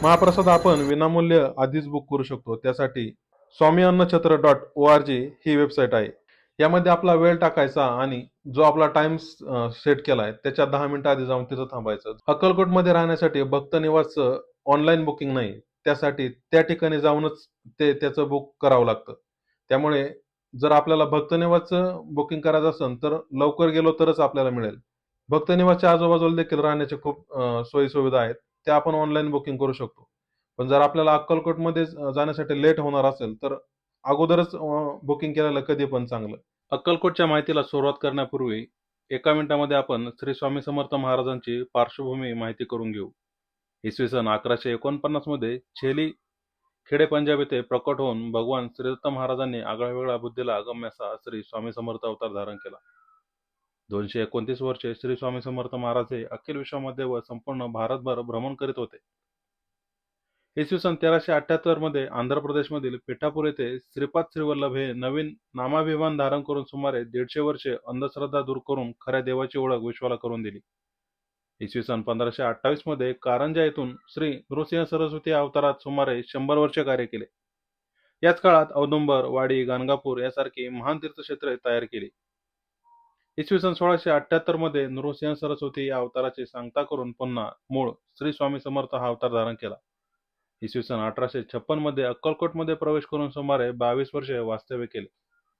महाप्रसाद आपण विनामूल्य आधीच बुक करू शकतो. त्यासाठी स्वामीअन्नछत्र.org ही वेबसाईट आहे. यामध्ये आपला वेळ टाकायचा आणि जो आपला टाइम सेट केलाय त्याच्या 10 मिनिटं आधी जाऊन तिथं थांबायचं. अक्कलकोटमध्ये राहण्यासाठी भक्त निवासचं ऑनलाईन बुकिंग नाही. त्यासाठी त्या ठिकाणी जाऊनच त्याचं बुक करावं लागतं. त्यामुळे जर आपल्याला भक्त निवासचं बुकिंग करायचं असेल तर लवकर गेलो तरच आपल्याला मिळेल. भक्त निवासच्या आजूबाजूला देखील राहण्याच्या खूप सोयी सुविधा आहेत. त्या आपण ऑनलाईन बुकिंग करू शकतो. पण जर आपल्याला अक्कलकोटमध्ये जाण्यासाठी लेट होणार असेल तर अगोदरच बुकिंग केलेलं कधी पण चांगलं. अक्कलकोटच्या माहितीला सुरुवात करण्यापूर्वी एका मिनिटामध्ये आपण श्री स्वामी समर्थ महाराजांची पार्श्वभूमी माहिती करून घेऊ. इसवी सन 1149 मध्ये छेली खेडे पंजाब येथे प्रकट होऊन भगवान श्रीदत्त महाराजांनी आगळ्यावेगळ्या बुद्धीला अगम्य असा श्री स्वामी समर्थ अवतार धारण केला. 229 वर्षे श्री स्वामी समर्थ महाराज हे अखिल विश्वामध्ये व संपूर्ण भारतभर भ्रमण करीत होते. इसवी सन 1378 मध्ये आंध्र प्रदेशमधील पिठापूर येथे श्रीपाद श्रीवल्लभ हे नवीन नामाभिमान धारण करून सुमारे 150 वर्षे अंधश्रद्धा दूर करून खऱ्या देवाची ओळख विश्वाला करून दिली. इसवी सन 1528 मध्ये कारंजा येथून श्री नृसिंह सरस्वती अवतारात सुमारे 100 वर्षे कार्य केले. याच काळात औदुंबर, वाडी, गाणगापूर यासारखी महान तीर्थक्षेत्रे तयार केली. इसवी सन 1678 मध्ये नृसिंह सरस्वती या अवताराची सांगता करून पुन्हा मूळ श्री स्वामी समर्थ हा अवतार धारण केला. इसवी सन 1856 मध्ये अक्कलकोटमध्ये प्रवेश करून सुमारे 22 वर्षे वास्तव्य केले.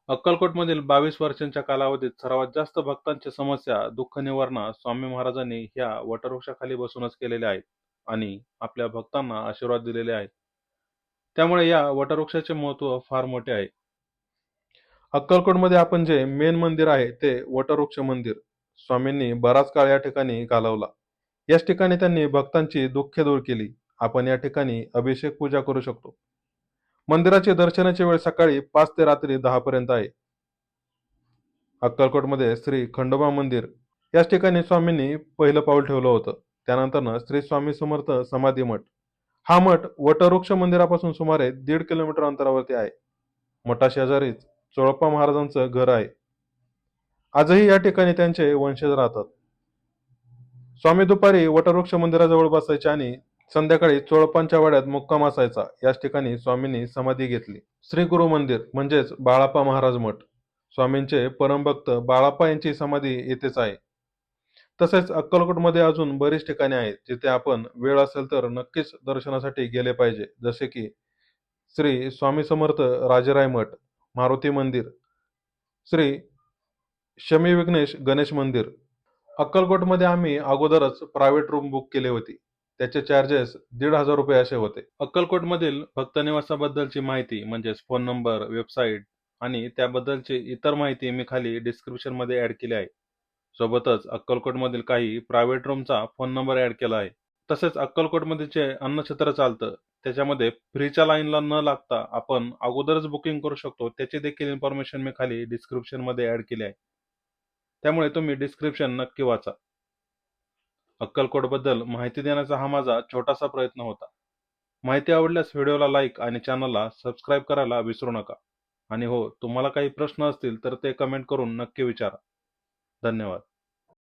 अक्कलकोटमधील 22 वर्षांच्या कालावधीत सर्वात जास्त भक्तांची समस्या दुःख निवारणा स्वामी महाराजांनी ह्या वटवृक्षाखाली बसूनच केलेल्या आहेत आणि आपल्या भक्तांना आशीर्वाद दिलेले आहेत. त्यामुळे या वटवृक्षाचे महत्त्व फार मोठे आहे. अक्कलकोटमध्ये आपण जे मेन मंदिर आहे ते वटवृक्ष मंदिर. स्वामींनी बराच काळ या ठिकाणी घालवला. याच ठिकाणी त्यांनी भक्तांची दुःखे दूर केली. आपण या ठिकाणी अभिषेक पूजा करू शकतो. मंदिराची दर्शनाची वेळ सकाळी 5 ते रात्री 10 पर्यंत आहे. अक्कलकोटमध्ये श्री खंडोबा मंदिर याच ठिकाणी स्वामींनी पहिलं पाऊल ठेवलं होतं. त्यानंतर श्री स्वामी समर्थ समाधी मठ. हा मठ वटवृक्ष मंदिरापासून सुमारे 1.5 किलोमीटर अंतरावरती आहे. मठाशेजारीच चोळप्पा महाराजांचं घर आहे. आजही या ठिकाणी त्यांचे वंशज राहतात. स्वामी दुपारी वटवृक्ष मंदिराजवळ बसायचे आणि संध्याकाळी चोळप्पांच्या वाड्यात मुक्काम असायचा. याच ठिकाणी स्वामींनी समाधी घेतली. श्री गुरु मंदिर म्हणजेच बाळाप्पा महाराज मठ. स्वामींचे परमभक्त बाळाप्पा यांची समाधी येथेच आहे. तसेच अक्कलकोटमध्ये अजून बरीच ठिकाणे आहेत जिथे आपण वेळ असेल तर नक्कीच दर्शनासाठी गेले पाहिजे. जसे की श्री स्वामी समर्थ राजेराय मठ, मारुती मंदिर, श्री शमी विघ्नेश गणेश मंदिर. अक्कलकोटमध्ये आम्ही अगोदरच प्रायव्हेट रूम बुक केली होती. त्याचे चार्जेस 1,500 रुपये असे होते. अक्कलकोटमधील भक्त निवासाबद्दलची माहिती म्हणजेच फोन नंबर, वेबसाईट आणि त्याबद्दलची इतर माहिती मी खाली डिस्क्रिप्शन मध्ये ऍड केली आहे. सोबतच अक्कलकोटमधील काही प्रायव्हेट रूमचा फोन नंबर ऍड केला आहे. तसेच अक्कलकोटमध्ये जे अन्नछत्र चालतं त्याच्यामध्ये फ्रीच्या लाईनला न लागता आपण अगोदरच बुकिंग करू शकतो. त्याची देखील इन्फॉर्मेशन मी खाली डिस्क्रिप्शन मध्ये ऍड केली आहे. त्यामुळे तुम्ही डिस्क्रिप्शन नक्की वाचा. अक्कलकोटबद्दल माहिती देण्याचा हा माझा छोटासा प्रयत्न होता. माहिती आवडल्यास व्हिडिओला लाईक आणि चॅनलला सबस्क्राईब करायला विसरू नका. आणि हो, तुम्हाला काही प्रश्न असतील तर ते कमेंट करून नक्की विचारा. धन्यवाद.